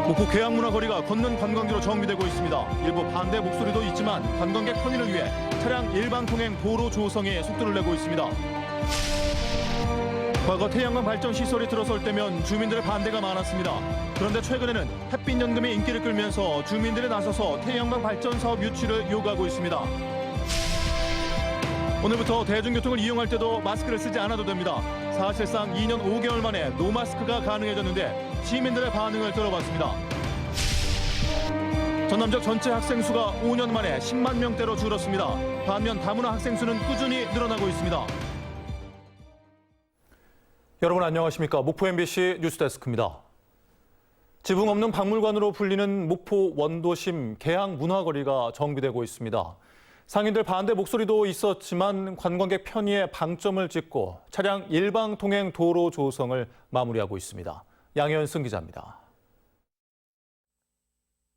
목포 계양문화거리가 걷는 관광지로 정비되고 있습니다. 일부 반대 목소리도 있지만 관광객 편의를 위해 차량 일방 통행 도로 조성에 속도를 내고 있습니다. 과거 태양광 발전 시설이 들어설 때면 주민들의 반대가 많았습니다. 그런데 최근에는 햇빛 연금이 인기를 끌면서 주민들이 나서서 태양광 발전 사업 유치를 요구하고 있습니다. 오늘부터 대중교통을 이용할 때도 마스크를 쓰지 않아도 됩니다. 사실상 2년 5개월 만에 노마스크가 가능해졌는데 시민들의 반응을 들어봤습니다. 전남적 전체 학생 수가 5년 만에 10만 명대로 줄었습니다. 반면 다문화 학생 수는 꾸준히 늘어나고 있습니다. 여러분 안녕하십니까? 목포 MBC 뉴스데스크입니다. 지붕 없는 박물관으로 불리는 목포 원도심 계양문화거리가 정비되고 있습니다. 상인들 반대 목소리도 있었지만 관광객 편의에 방점을 찍고 차량 일방 통행 도로 조성을 마무리하고 있습니다. 양현승 기자입니다.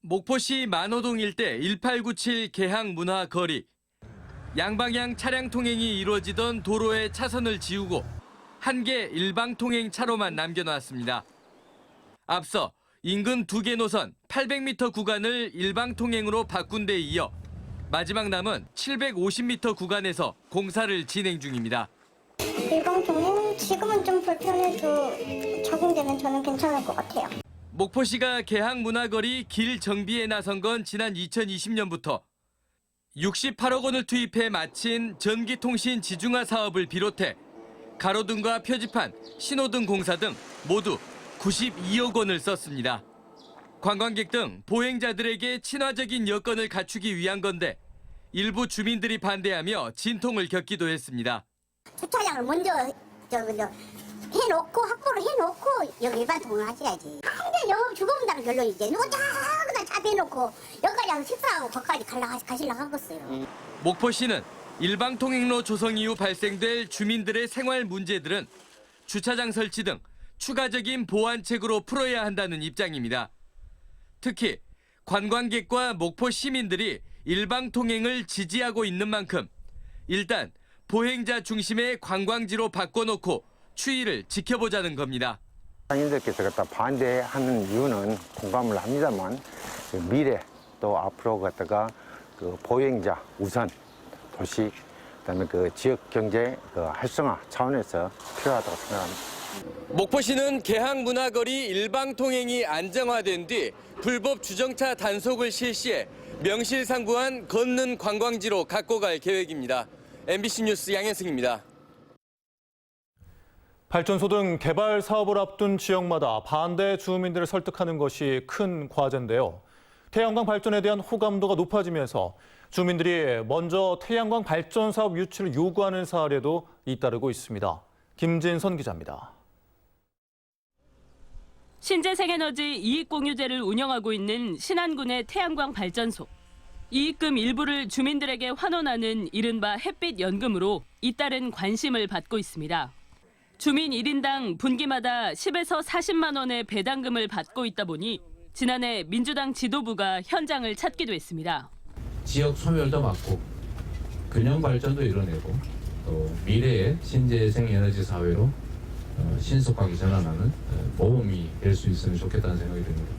목포시 만호동 일대 1897 계양문화거리. 양방향 차량 통행이 이루어지던 도로의 차선을 지우고 한 개 일방 통행 차로만 남겨놨습니다. 앞서 인근 2개 노선 800m 구간을 일방 통행으로 바꾼 데 이어 마지막 남은 750m 구간에서 공사를 진행 중입니다. 일방 통행은 지금은 좀 불편해도 적응되면 저는 괜찮을 것 같아요. 목포시가 계양문화거리 길 정비에 나선 건 지난 2020년부터 68억 원을 투입해 마친 전기통신 지중화 사업을 비롯해 가로등과 표지판, 신호등 공사 등 모두 92억 원을 썼습니다. 관광객 등 보행자들에게 친화적인 여건을 갖추기 위한 건데 일부 주민들이 반대하며 진통을 겪기도 했습니다. 주차장을 먼저 해놓고 확보를 해놓고 여기 일반 통행을 하셔야지. 근데 영업 죽어본다는 결론이지. 누가 자그다 차 대놓고 여기까지 하고 식사하고 거기까지 가시려고 하겠어요. 목포시는 일방 통행로 조성 이후 발생될 주민들의 생활 문제들은 주차장 설치 등 추가적인 보완책으로 풀어야 한다는 입장입니다. 특히 관광객과 목포 시민들이 일방 통행을 지지하고 있는 만큼 일단 보행자 중심의 관광지로 바꿔놓고 추이를 지켜보자는 겁니다. 상인들께서 갖다 반대하는 이유는 공감을 합니다만 미래 또 앞으로 갖다가 그 보행자 우선 도시 그다음에 그 지역 경제 그 활성화 차원에서 필요하다고 생각합니다. 목포시는 계양문화거리 일방 통행이 안정화된 뒤 불법 주정차 단속을 실시해 명실상부한 걷는 관광지로 갖고 갈 계획입니다. MBC 뉴스 양현승입니다. 발전소 등 개발 사업을 앞둔 지역마다 반대 주민들을 설득하는 것이 큰 과제인데요. 태양광 발전에 대한 호감도가 높아지면서 주민들이 먼저 태양광 발전 사업 유치를 요구하는 사례도 잇따르고 있습니다. 김진선 기자입니다. 신재생에너지 이익공유제를 운영하고 있는 신안군의 태양광 발전소. 이익금 일부를 주민들에게 환원하는 이른바 햇빛 연금으로 잇따른 관심을 받고 있습니다. 주민 1인당 분기마다 10에서 40만 원의 배당금을 받고 있다 보니 지난해 민주당 지도부가 현장을 찾기도 했습니다. 지역 소멸도 막고 균형 발전도 이뤄내고 또 미래의 신재생 에너지 사회로 신속하게 전환하는 모범이 될 수 있으면 좋겠다는 생각이 듭니다.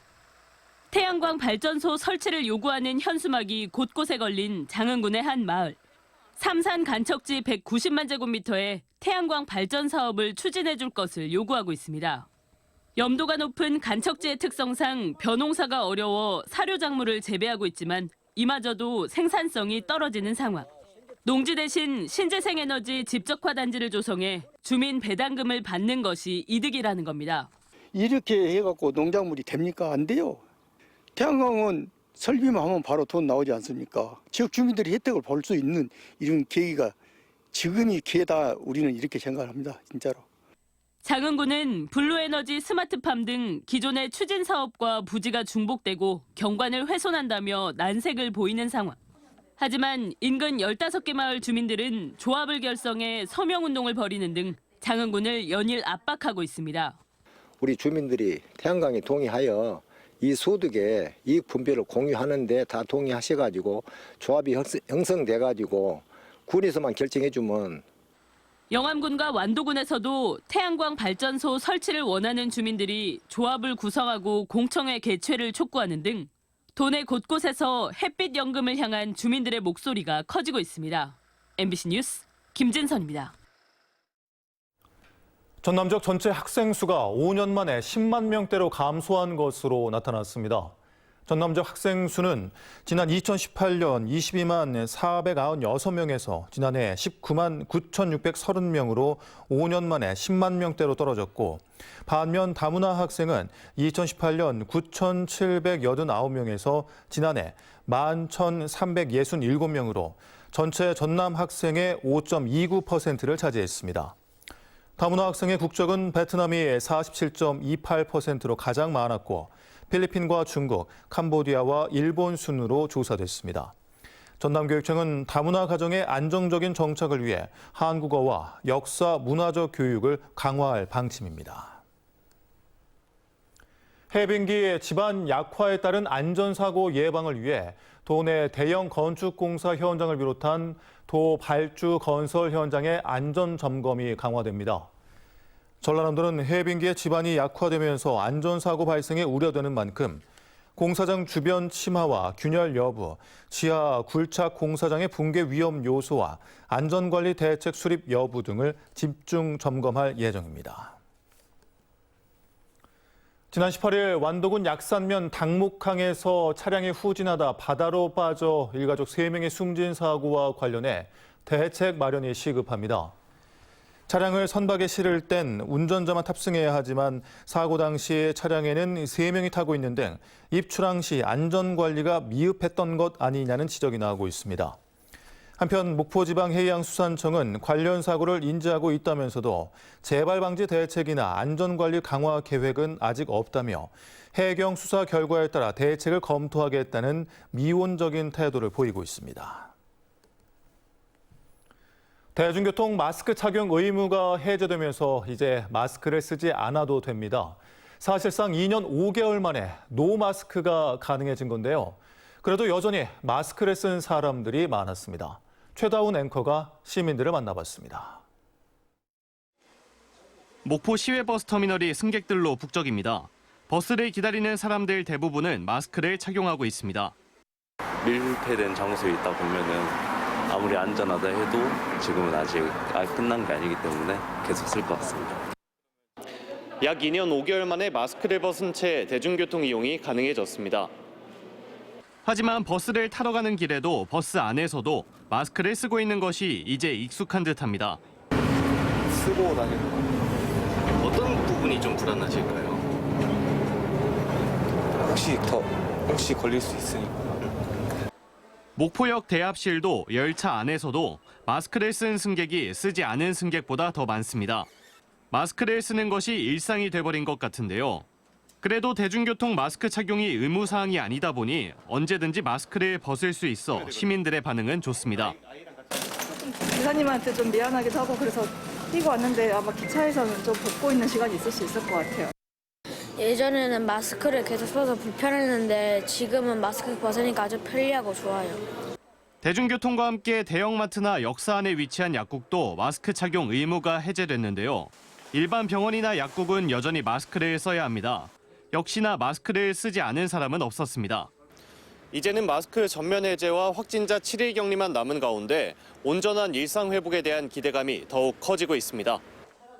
태양광 발전소 설치를 요구하는 현수막이 곳곳에 걸린 장흥군의 한 마을. 삼산 간척지 190만 제곱미터에 태양광 발전 사업을 추진해 줄 것을 요구하고 있습니다. 염도가 높은 간척지의 특성상 벼농사가 어려워 사료 작물을 재배하고 있지만 이마저도 생산성이 떨어지는 상황. 농지 대신 신재생에너지 집적화 단지를 조성해 주민 배당금을 받는 것이 이득이라는 겁니다. 이렇게 해갖고 농작물이 됩니까? 안 돼요. 태양광은 설비만 하면 바로 돈 나오지 않습니까? 지역 주민들이 혜택을 볼 수 있는 이런 계기가 지금이 기회다 우리는 이렇게 생각합니다. 진짜로. 장흥군은 블루에너지 스마트팜 등 기존의 추진 사업과 부지가 중복되고 경관을 훼손한다며 난색을 보이는 상황. 하지만 인근 15개 마을 주민들은 조합을 결성해 서명운동을 벌이는 등 장흥군을 연일 압박하고 있습니다. 우리 주민들이 태양광에 동의하여 이 소득의 이익 분배를 공유하는데 다 동의하셔가지고 조합이 형성돼가지고 군에서만 결정해주면 영암군과 완도군에서도 태양광 발전소 설치를 원하는 주민들이 조합을 구성하고 공청회 개최를 촉구하는 등 도내 곳곳에서 햇빛 연금을 향한 주민들의 목소리가 커지고 있습니다. MBC 뉴스 김진선입니다. 전남 지역 전체 학생 수가 5년 만에 10만 명대로 감소한 것으로 나타났습니다. 전남 지역 학생 수는 지난 2018년 22만 496명에서 지난해 19만 9,630명으로 5년 만에 10만 명대로 떨어졌고, 반면 다문화 학생은 2018년 9,789명에서 지난해 11,367명으로 전체 전남 학생의 5.29%를 차지했습니다. 다문화 학생의 국적은 베트남이 47.28%로 가장 많았고, 필리핀과 중국, 캄보디아와 일본 순으로 조사됐습니다. 전남교육청은 다문화 가정의 안정적인 정착을 위해 한국어와 역사, 문화적 교육을 강화할 방침입니다. 해빙기의 집안 약화에 따른 안전사고 예방을 위해 도내 대형 건축공사 현장을 비롯한 도 발주 건설 현장의 안전점검이 강화됩니다. 전라남도는 해빙기의 집안이 약화되면서 안전사고 발생이 우려되는 만큼 공사장 주변 침하와 균열 여부, 지하 굴착 공사장의 붕괴 위험 요소와 안전관리 대책 수립 여부 등을 집중 점검할 예정입니다. 지난 18일 완도군 약산면 당목항에서 차량이 후진하다 바다로 빠져 일가족 3명이 숨진 사고와 관련해 대책 마련이 시급합니다. 차량을 선박에 실을 땐 운전자만 탑승해야 하지만 사고 당시 차량에는 3명이 타고 있는 등 입출항 시 안전관리가 미흡했던 것 아니냐는 지적이 나오고 있습니다. 한편 목포지방해양수산청은 관련 사고를 인지하고 있다면서도 재발 방지 대책이나 안전관리 강화 계획은 아직 없다며 해경 수사 결과에 따라 대책을 검토하겠다는 미온적인 태도를 보이고 있습니다. 대중교통 마스크 착용 의무가 해제되면서 이제 마스크를 쓰지 않아도 됩니다. 사실상 2년 5개월 만에 노마스크가 가능해진 건데요. 그래도 여전히 마스크를 쓴 사람들이 많았습니다. 최다운 앵커가 시민들을 만나봤습니다. 목포 시외버스터미널이 승객들로 북적입니다. 버스를 기다리는 사람들 대부분은 마스크를 착용하고 있습니다. 밀폐된 장소에 있다 보면은 아무리 안전하다 해도 지금은 아직 끝난 게 아니기 때문에 계속 쓸 것 같습니다. 약 2년 5개월 만에 마스크를 벗은 채 대중교통 이용이 가능해졌습니다. 하지만 버스를 타러 가는 길에도 버스 안에서도 마스크를 쓰고 있는 것이 이제 익숙한 듯합니다. 쓰고 다니는 거. 어떤 부분이 좀 불안하실까요? 혹시 걸릴 수 있으니까. 목포역 대합실도 열차 안에서도 마스크를 쓴 승객이 쓰지 않은 승객보다 더 많습니다. 마스크를 쓰는 것이 일상이 돼버린 것 같은데요. 그래도 대중교통 마스크 착용이 의무사항이 아니다 보니 언제든지 마스크를 벗을 수 있어 시민들의 반응은 좋습니다. 기사님한테 좀 미안하기도 하고 그래서 뛰고 왔는데 아마 기차에서는 좀 벗고 있는 시간이 있을 수 있을 것 같아요. 예전에는 마스크를 계속 써서 불편했는데 지금은 마스크 벗으니까 아주 편리하고 좋아요. 대중교통과 함께 대형마트나 역사 안에 위치한 약국도 마스크 착용 의무가 해제됐는데요. 일반 병원이나 약국은 여전히 마스크를 써야 합니다. 역시나 마스크를 쓰지 않은 사람은 없었습니다. 이제는 마스크 전면 해제와 확진자 7일 격리만 남은 가운데 온전한 일상 회복에 대한 기대감이 더욱 커지고 있습니다.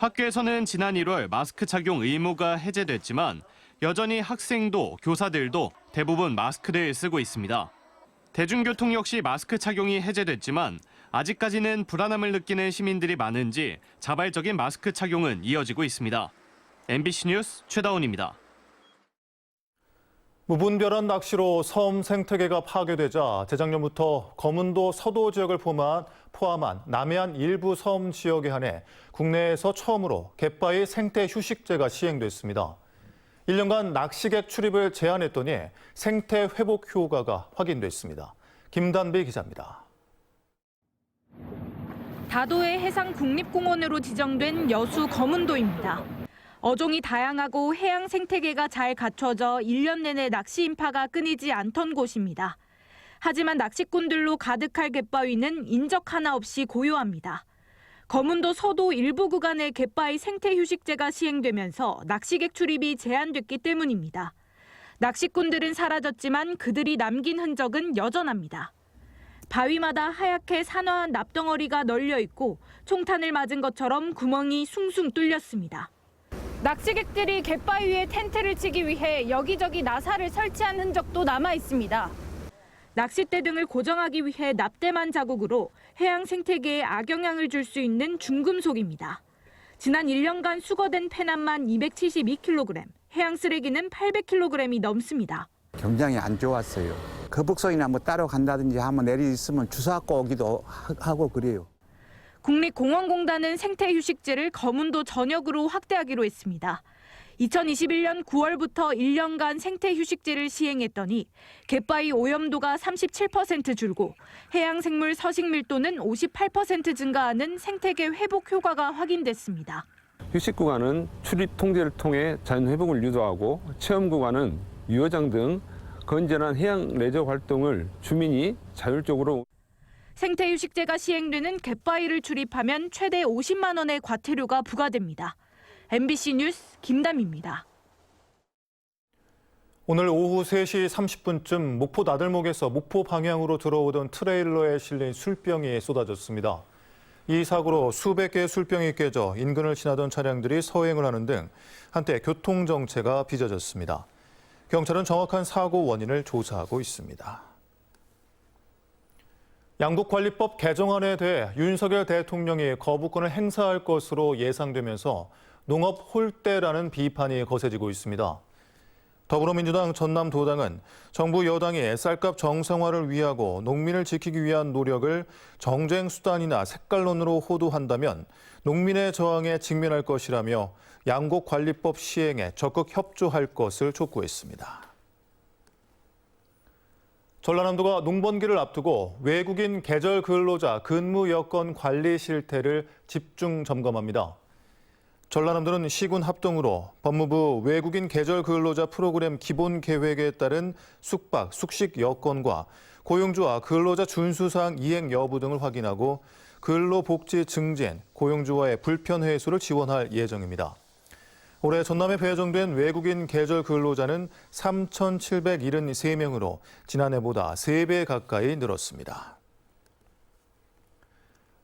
학교에서는 지난 1월 마스크 착용 의무가 해제됐지만 여전히 학생도 교사들도 대부분 마스크를 쓰고 있습니다. 대중교통 역시 마스크 착용이 해제됐지만 아직까지는 불안함을 느끼는 시민들이 많은지 자발적인 마스크 착용은 이어지고 있습니다. MBC 뉴스 최다운입니다. 무분별한 낚시로 섬 생태계가 파괴되자 재작년부터 거문도 서도 지역을 포함한 남해안 일부 섬 지역에 한해 국내에서 처음으로 갯바위 생태 휴식제가 시행됐습니다. 1년간 낚시객 출입을 제한했더니 생태 회복 효과가 확인됐습니다. 김단비 기자입니다. 다도해 해상국립공원으로 지정된 여수 거문도입니다. 어종이 다양하고 해양 생태계가 잘 갖춰져 1년 내내 낚시 인파가 끊이지 않던 곳입니다. 하지만 낚시꾼들로 가득할 갯바위는 인적 하나 없이 고요합니다. 거문도 서도 일부 구간에 갯바위 생태휴식제가 시행되면서 낚시객 출입이 제한됐기 때문입니다. 낚시꾼들은 사라졌지만 그들이 남긴 흔적은 여전합니다. 바위마다 하얗게 산화한 납덩어리가 널려 있고 총탄을 맞은 것처럼 구멍이 숭숭 뚫렸습니다. 낚시객들이 갯바위 위에 텐트를 치기 위해 여기저기 나사를 설치한 흔적도 남아 있습니다. 낚싯대 등을 고정하기 위해 납땜한 자국으로 해양 생태계에 악영향을 줄 수 있는 중금속입니다. 지난 1년간 수거된 폐납만 272kg, 해양 쓰레기는 800kg이 넘습니다. 굉장히 안 좋았어요. 거북선이나 뭐 따로 간다든지 한번 내리 있으면 주워갖고 오기도 하고 그래요. 국립공원공단은 생태휴식제를 거문도 전역으로 확대하기로 했습니다. 2021년 9월부터 1년간 생태휴식제를 시행했더니 갯바위 오염도가 37% 줄고 해양생물 서식 밀도는 58% 증가하는 생태계 회복 효과가 확인됐습니다. 휴식 구간은 출입 통제를 통해 자연 회복을 유도하고 체험 구간은 유어장 등 건전한 해양 레저 활동을 주민이 자율적으로 생태휴식제가 시행되는 갯바위를 출입하면 최대 50만 원의 과태료가 부과됩니다. MBC 뉴스 김담입니다. 오늘 오후 3시 30분쯤 목포 나들목에서 목포 방향으로 들어오던 트레일러에 실린 술병이 쏟아졌습니다. 이 사고로 수백 개의 술병이 깨져 인근을 지나던 차량들이 서행을 하는 등 한때 교통정체가 빚어졌습니다. 경찰은 정확한 사고 원인을 조사하고 있습니다. 양곡관리법 개정안에 대해 윤석열 대통령이 거부권을 행사할 것으로 예상되면서 농업 홀대라는 비판이 거세지고 있습니다. 더불어민주당 전남도당은 정부 여당이 쌀값 정상화를 위하고 농민을 지키기 위한 노력을 정쟁 수단이나 색깔론으로 호도한다면 농민의 저항에 직면할 것이라며 양곡관리법 시행에 적극 협조할 것을 촉구했습니다. 전라남도가 농번기를 앞두고 외국인 계절 근로자 근무 여건 관리 실태를 집중 점검합니다. 전라남도는 시군 합동으로 법무부 외국인 계절 근로자 프로그램 기본 계획에 따른 숙박, 숙식 여건과 고용주와 근로자 준수사항 이행 여부 등을 확인하고 근로복지 증진, 고용주와의 불편 해소를 지원할 예정입니다. 올해 전남에 배정된 외국인 계절 근로자는 3,773명으로 지난해보다 3배 가까이 늘었습니다.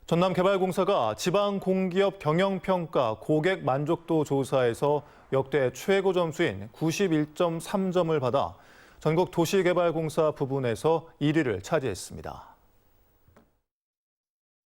전남개발공사가 지방공기업 경영평가 고객 만족도 조사에서 역대 최고 점수인 91.3점을 받아 전국 도시개발공사 부문에서 1위를 차지했습니다.